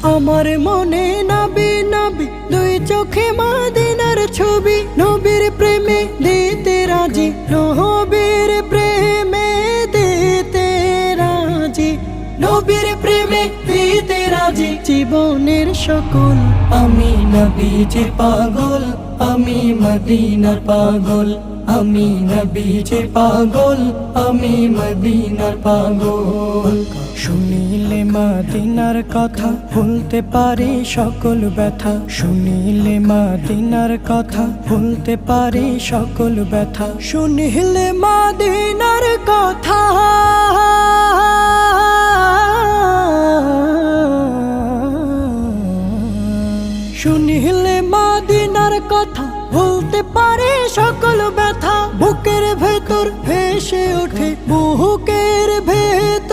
আমার মনে নবী নবী দুই চোখে মদিনার ছবি, নবীর প্রেমে দিতে রাজি, নবীর প্রেমে দিতে রাজি, নবীর প্রেমে দিতে রাজি। জীবনের সকল আমি নবীজির পাগল, আমি মদিনার পাগল, আমি নবীজির পাগল, আমি মদিনার পাগল। শুনিলে মদিনার কথা ভুলতে পারি সকল ব্যথা, শুনিলে মদিনার কথা ভুলতে পারি সকল ব্যথা, শুনিলে মদিনার কথা শুনিলে মদিনার কথা ভুলতে পারে সকল ব্যথা। বুকের ভেতর ভেসে ওঠে, বুকের ভেতর